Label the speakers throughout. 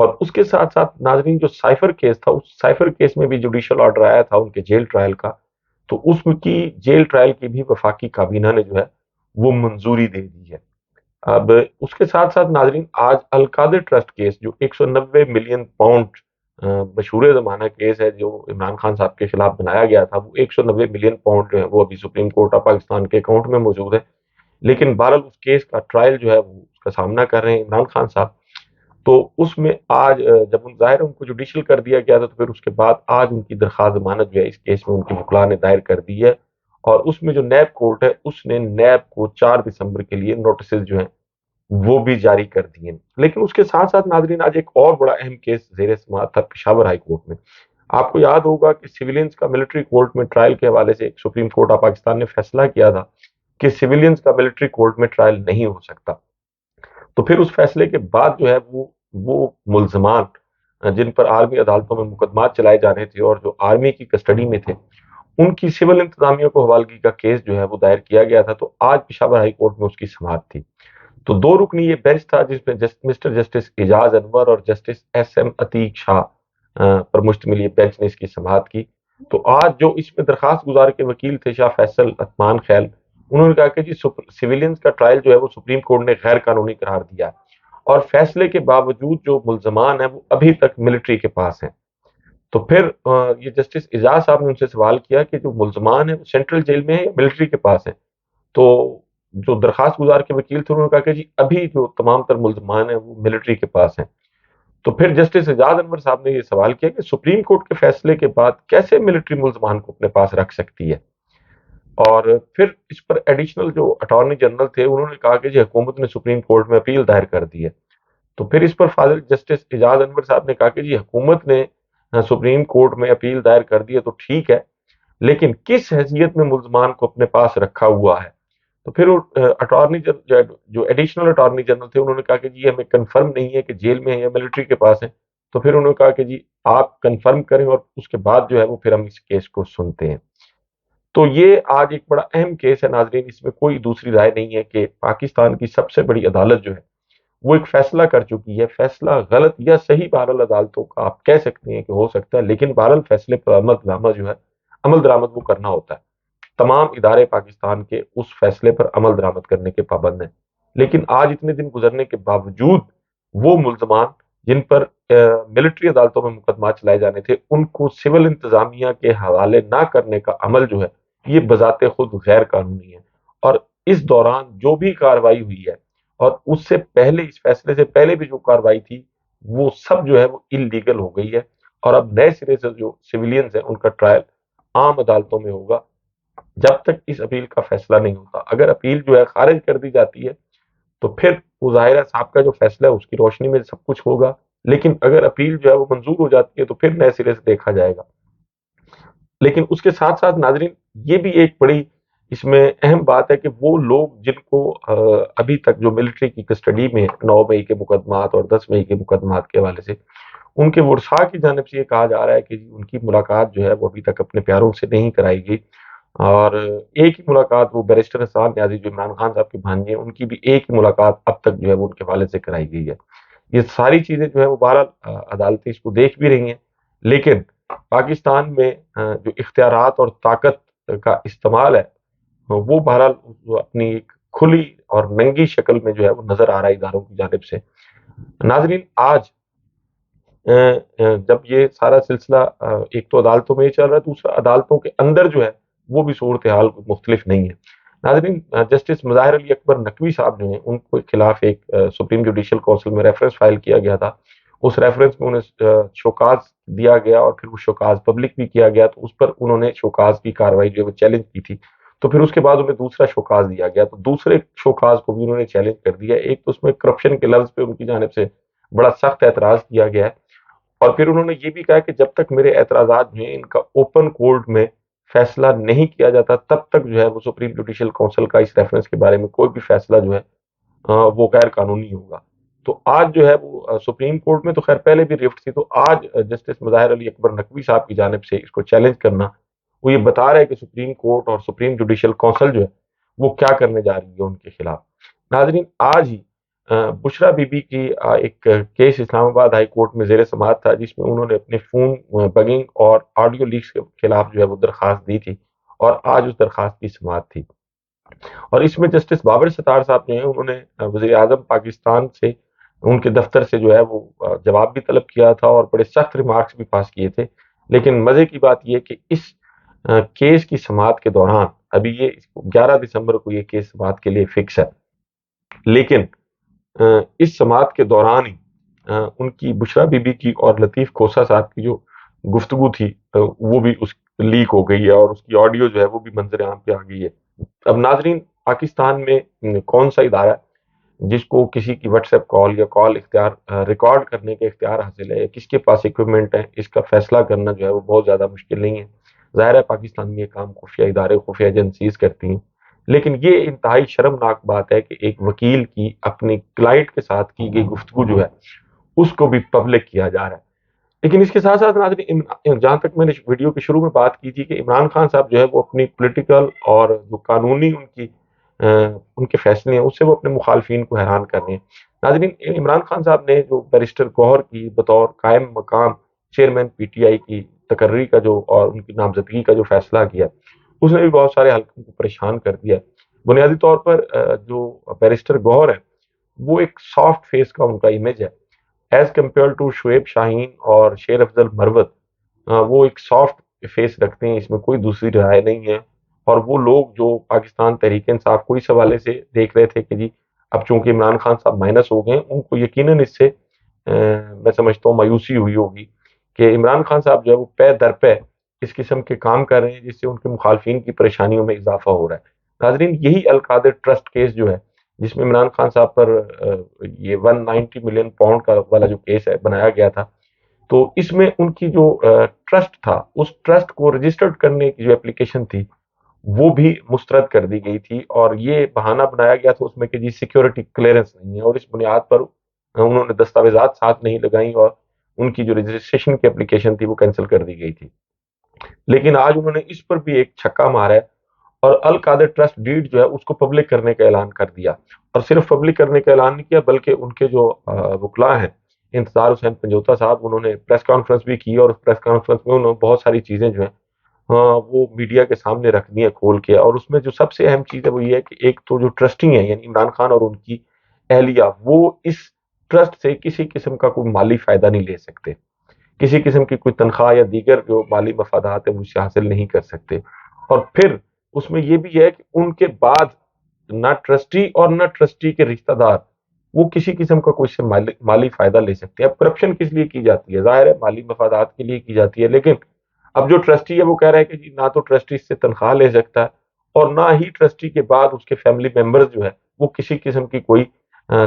Speaker 1: اور اس کے ساتھ ساتھ ناظرین جو سائفر کیس تھا، اس سائفر کیس میں بھی جوڈیشل آرڈر آیا تھا ان کے جیل ٹرائل کا، تو اس کی جیل ٹرائل کی بھی وفاقی کابینہ نے جو ہے وہ منظوری دے دی ہے۔ اب اس کے ساتھ ساتھ ناظرین آج القادر ٹرسٹ کیس جو 190 ملین پاؤنڈ مشہور زمانہ کیس ہے جو عمران خان صاحب کے خلاف بنایا گیا تھا، وہ 190 ملین پاؤنڈ جو ہے وہ ابھی سپریم کورٹ آف پاکستان کے اکاؤنٹ میں موجود ہے، لیکن بہرحال اس کیس کا ٹرائل جو ہے وہ اس کا سامنا کر رہے ہیں عمران خان صاحب۔ تو اس میں آج جب ان ظاہر ان کو جوڈیشل کر دیا گیا تھا، تو پھر اس کے بعد آج ان کی درخواست ضمانت جو ہے اس کیس میں ان کی وکلاء نے دائر کر دی ہے، اور اس میں جو نیب کورٹ ہے اس نے نیب کو 4 دسمبر کے لیے نوٹسز جو ہیں وہ بھی جاری کر دیے۔ لیکن اس کے ساتھ ساتھ ناظرین آج ایک اور بڑا اہم کیس زیر سماعت تھا پشاور ہائی کورٹ میں۔ آپ کو یاد ہوگا کہ سویلینز کا ملٹری کورٹ میں ٹرائل کے حوالے سے ایک سپریم کورٹ آف پاکستان نے فیصلہ کیا تھا کہ سویلینز کا ملٹری کورٹ میں ٹرائل نہیں ہو سکتا۔ تو پھر اس فیصلے کے بعد جو ہے وہ ملزمان جن پر آرمی عدالتوں میں مقدمات چلائے جانے تھے اور جو آرمی کی کسٹڈی میں تھے، ان کی سول انتظامیہ کو حوالگی کا کیس جو ہے وہ دائر کیا گیا تھا، تو آج پشاور ہائی کورٹ میں اس کی سماعت تھی۔ تو 2 رکنی یہ بینچ تھا جس میں مسٹر جسٹس اعجاز انور اور جسٹس ایس ایم عتیق شاہ پر مشتمل یہ بینچ نے اس کی سماعت کی۔ تو آج جو اس میں درخواست گزار کے وکیل تھے شاہ فیصل عثمان خیل، انہوں نے کہا کہ جی سویلینز کا ٹرائل جو ہے وہ سپریم کورٹ نے غیر قانونی قرار دیا ہے، اور فیصلے کے باوجود جو ملزمان ہیں وہ ابھی تک ملٹری کے پاس ہیں۔ تو پھر یہ جسٹس اعجاز صاحب نے ان سے سوال کیا کہ جو ملزمان ہیں وہ سینٹرل جیل میں ہیں یا ملٹری کے پاس ہیں؟ تو جو درخواست گزار کے وکیل تھے انہوں نے کہا کہ جی ابھی جو تمام تر ملزمان ہیں وہ ملٹری کے پاس ہیں۔ تو پھر جسٹس اعجاز انور صاحب نے یہ سوال کیا کہ سپریم کورٹ کے فیصلے کے بعد کیسے ملٹری ملزمان کو اپنے پاس رکھ سکتی ہے؟ اور پھر اس پر ایڈیشنل جو اٹارنی جنرل تھے انہوں نے کہا کہ جی حکومت نے سپریم کورٹ میں اپیل دائر کر دی ہے۔ تو پھر اس پر فاضل جسٹس اعجاز انور صاحب نے کہا کہ جی حکومت نے سپریم کورٹ میں اپیل دائر کر دی ہے تو ٹھیک ہے، لیکن کس حیثیت میں ملزمان کو اپنے پاس رکھا ہوا ہے؟ تو پھر اٹارنی جو ایڈیشنل اٹارنی جنرل تھے انہوں نے کہا کہ جی ہمیں کنفرم نہیں ہے کہ جیل میں ہیں یا ملٹری کے پاس ہیں۔ تو پھر انہوں نے کہا کہ جی آپ کنفرم کریں اور اس کے بعد جو ہے وہ پھر ہم اس کیس کو سنتے ہیں۔ تو یہ آج ایک بڑا اہم کیس ہے ناظرین، اس میں کوئی دوسری رائے نہیں ہے کہ پاکستان کی سب سے بڑی عدالت جو ہے وہ ایک فیصلہ کر چکی ہے۔ فیصلہ غلط یا صحیح بہرحال عدالتوں کا آپ کہہ سکتے ہیں کہ ہو سکتا ہے، لیکن بہرحال فیصلے پر عمل درآمد وہ کرنا ہوتا ہے۔ تمام ادارے پاکستان کے اس فیصلے پر عمل درآمد کرنے کے پابند ہیں، لیکن آج اتنے دن گزرنے کے باوجود وہ ملزمان جن پر ملٹری عدالتوں میں مقدمات چلائے جانے تھے ان کو سول انتظامیہ کے حوالے نہ کرنے کا عمل جو ہے یہ بذات خود غیر قانونی ہے، اور اس دوران جو بھی کارروائی ہوئی ہے اور اس سے پہلے اس فیصلے سے پہلے بھی جو کارروائی تھی وہ سب جو ہے وہ انلیگل ہو گئی ہے، اور اب نئے سرے سے جو سویلینز ہیں ان کا ٹرائل عام عدالتوں میں ہوگا جب تک اس اپیل کا فیصلہ نہیں ہوتا۔ اگر اپیل جو ہے خارج کر دی جاتی ہے تو پھر وہ ظاہرہ صاحب کا جو فیصلہ ہے اس کی روشنی میں سب کچھ ہوگا، لیکن اگر اپیل جو ہے وہ منظور ہو جاتی ہے تو پھر نئے سرے سے دیکھا جائے گا۔ لیکن اس کے ساتھ ساتھ ناظرین یہ بھی ایک بڑی اس میں اہم بات ہے کہ وہ لوگ جن کو ابھی تک جو ملٹری کی کسٹڈی میں 9 مئی کے مقدمات اور 10 مئی کے مقدمات کے حوالے سے ان کے ورثاء کی جانب سے یہ کہا جا رہا ہے کہ ان کی ملاقات جو ہے وہ ابھی تک اپنے پیاروں سے نہیں کرائی گئی، اور ایک ہی ملاقات وہ بیرسٹر حسان نیازی جو عمران خان صاحب کے بھانجے ہیں ان کی بھی ایک ہی ملاقات اب تک جو ہے وہ ان کے والد سے کرائی گئی ہے۔ یہ ساری چیزیں جو ہے وہ بہرحال عدالتیں اس کو دیکھ بھی رہی ہیں، لیکن پاکستان میں جو اختیارات اور طاقت کا استعمال ہے وہ بہرحال اپنی ایک کھلی اور ننگی شکل میں جو ہے وہ نظر آ رہا ہے اداروں کی جانب سے۔ ناظرین آج جب یہ سارا سلسلہ ایک تو عدالتوں میں یہ چل رہا ہے، دوسرا عدالتوں کے اندر جو ہے وہ بھی صورتحال مختلف نہیں ہے۔ ناظرین جسٹس مظاہر علی اکبر نقوی صاحب جو ہیں ان کے خلاف ایک سپریم جوڈیشل کونسل میں ریفرنس فائل کیا گیا تھا، اس ریفرنس میں انہیں شوکاز دیا گیا اور پھر وہ شوکاز پبلک بھی کیا گیا، تو اس پر انہوں نے شوکاز کی کارروائی جو ہے وہ چیلنج کی تھی، تو پھر اس کے بعد انہیں دوسرا شوکاز دیا گیا، تو دوسرے شوکاز کو بھی انہوں نے چیلنج کر دیا۔ ایک تو اس میں کرپشن کے لفظ پہ ان کی جانب سے بڑا سخت اعتراض کیا گیا ہے، اور پھر انہوں نے یہ بھی کہا کہ جب تک میرے اعتراضات جو ہیں ان کا اوپن کورٹ میں فیصلہ نہیں کیا جاتا تب تک جو ہے وہ سپریم جوڈیشل کونسل کا اس ریفرنس کے بارے میں کوئی بھی فیصلہ جو ہے وہ غیر قانونی ہوگا۔ تو آج جو ہے وہ سپریم کورٹ میں تو خیر پہلے بھی رفٹ تھی، تو آج جسٹس مظاہر علی اکبر نقوی صاحب کی جانب سے اس کو چیلنج کرنا وہ یہ بتا رہا ہے کہ سپریم کورٹ اور سپریم جوڈیشل کونسل جو ہے وہ کیا کرنے جا رہی ہے ان کے خلاف۔ ناظرین آج ہی بشرا بی بی کی ایک کیس اسلام آباد ہائی کورٹ میں زیر سماعت تھا، جس میں انہوں نے اپنے فون بگنگ اور آڈیو لیکس کے خلاف جو ہے وہ درخواست دی تھی، اور آج اس درخواست کی سماعت تھی۔ اور اس میں جسٹس بابر ستار صاحب جو ہیں انہوں نے وزیر اعظم پاکستان سے، ان کے دفتر سے جو ہے وہ جواب بھی طلب کیا تھا اور بڑے سخت ریمارکس بھی پاس کیے تھے۔ لیکن مزے کی بات یہ کہ اس کیس کی سماعت کے دوران، ابھی یہ 11 دسمبر کو یہ کیس سماعت کے لیے فکس ہے، لیکن اس سماعت کے دوران ہی ان کی بشرا بی بی کی اور لطیف کوسا صاحب کی جو گفتگو تھی وہ بھی اس لیک ہو گئی ہے، اور اس کی آڈیو جو ہے وہ بھی منظر عام پہ آ گئی ہے۔ اب ناظرین، پاکستان میں کون سا ادارہ جس کو کسی کی واٹس ایپ کال یا کال اختیار ریکارڈ کرنے کے اختیار حاصل ہے، کس کے پاس اکوپمنٹ ہے، اس کا فیصلہ کرنا جو ہے وہ بہت زیادہ مشکل نہیں ہے۔ ظاہر ہے پاکستان میں یہ کام خفیہ ادارے، خفیہ ایجنسیز کرتی ہیں، لیکن یہ انتہائی شرمناک بات ہے کہ ایک وکیل کی اپنی کلائنٹ کے ساتھ کی گئی گفتگو جو ہے اس کو بھی پبلک کیا جا رہا ہے۔ لیکن اس کے ساتھ ساتھ ناظرین، جہاں تک میں نے ویڈیو کے شروع میں بات کی تھی کہ عمران خان صاحب جو ہے وہ اپنی پولیٹیکل اور جو قانونی ان کے فیصلے ہیں اس سے وہ اپنے مخالفین کو حیران کر رہے ہیں۔ ناظرین، عمران خان صاحب نے جو بیرسٹر گوہر کی بطور قائم مقام چیئرمین پی ٹی آئی کی تقرری کا جو اور ان کی نامزدگی کا جو فیصلہ کیا، اس نے بھی بہت سارے حلقوں کو پریشان کر دیا۔ بنیادی طور پر جو بیرسٹر گوہر ہے وہ ایک سافٹ فیس کا ان کا امیج ہے، ایز کمپیئر ٹو شعیب شاہین اور شیر افضل مروت۔ وہ ایک سافٹ فیس رکھتے ہیں، اس میں کوئی دوسری رائے نہیں ہے۔ اور وہ لوگ جو پاکستان تحریک انصاف کو اس حوالے سے دیکھ رہے تھے کہ جی اب چونکہ عمران خان صاحب مائنس ہو گئے، ان کو یقیناً اس سے میں سمجھتا ہوں مایوسی ہوئی ہوگی کہ عمران خان صاحب جو ہے وہ پے در پے اس قسم کے کام کر رہے ہیں جس سے ان کے مخالفین کی پریشانیوں میں اضافہ ہو رہا ہے۔ ناظرین، یہی القادر ٹرسٹ کیس جو ہے جس میں عمران خان صاحب پر یہ 190 ملین پاؤنڈ کا والا جو کیس ہے بنایا گیا تھا، تو اس میں ان کی جو ٹرسٹ تھا، اس ٹرسٹ کو رجسٹرڈ کرنے کی جو اپلیکیشن تھی وہ بھی مسترد کر دی گئی تھی، اور یہ بہانہ بنایا گیا تھا اس میں کہ جی سیکیورٹی کلیئرنس نہیں ہے، اور اس بنیاد پر انہوں نے دستاویزات ساتھ نہیں لگائیں اور ان کی جو رجسٹریشن کی اپلیکیشن تھی وہ کینسل کر دی گئی تھی۔ لیکن آج انہوں نے اس پر بھی ایک چھکا مارا ہے اور القادر ٹرسٹ ڈیڈ جو ہے اس کو پبلک کرنے کا اعلان کر دیا، اور صرف پبلک کرنے کا اعلان نہیں کیا بلکہ ان کے جو وکلاء ہیں، انتظار حسین پنجوتا صاحب، انہوں نے پریس کانفرنس بھی کی، اور اس پریس کانفرنس میں انہوں نے بہت ساری چیزیں جو ہیں وہ میڈیا کے سامنے رکھ دی ہیں کھول کے۔ اور اس میں جو سب سے اہم چیز ہے وہ یہ ہے کہ ایک تو جو ٹرسٹی ہیں یعنی عمران خان اور ان کی اہلیہ، وہ اس ٹرسٹ سے کسی قسم کا کوئی مالی فائدہ نہیں لے سکتے، کسی قسم کی کوئی تنخواہ یا دیگر جو مالی مفادات ہیں وہ اس سے حاصل نہیں کر سکتے۔ اور پھر اس میں یہ بھی ہے کہ ان کے بعد نہ ٹرسٹی اور نہ ٹرسٹی کے رشتہ دار وہ کسی قسم کا کوئی سے مالی فائدہ لے سکتے ہیں۔ اب کرپشن کس لیے کی جاتی ہے؟ ظاہر ہے مالی مفادات کے لیے کی جاتی ہے، لیکن اب جو ٹرسٹی ہے وہ کہہ رہا ہے کہ جی نہ تو ٹرسٹی اس سے تنخواہ لے سکتا ہے، اور نہ ہی ٹرسٹی کے بعد اس کے فیملی ممبرز جو ہے وہ کسی قسم کی کوئی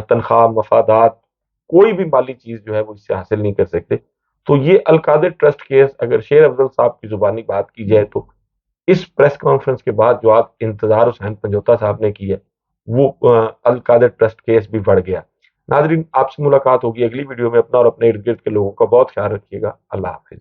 Speaker 1: تنخواہ، مفادات، کوئی بھی مالی چیز جو ہے وہ اس سے حاصل نہیں کر سکتے۔ تو یہ القادر ٹرسٹ کیس اگر شیر افضل صاحب کی زبانی بات کی جائے تو اس پریس کانفرنس کے بعد جو آپ انتظار حسین پنجوتا صاحب نے کی ہے وہ القادر ٹرسٹ کیس بھی بڑھ گیا۔ ناظرین، آپ سے ملاقات ہوگی اگلی ویڈیو میں۔ اپنا اور اپنے ارد گرد کے لوگوں کا بہت خیال رکھیے گا۔ اللہ حافظ۔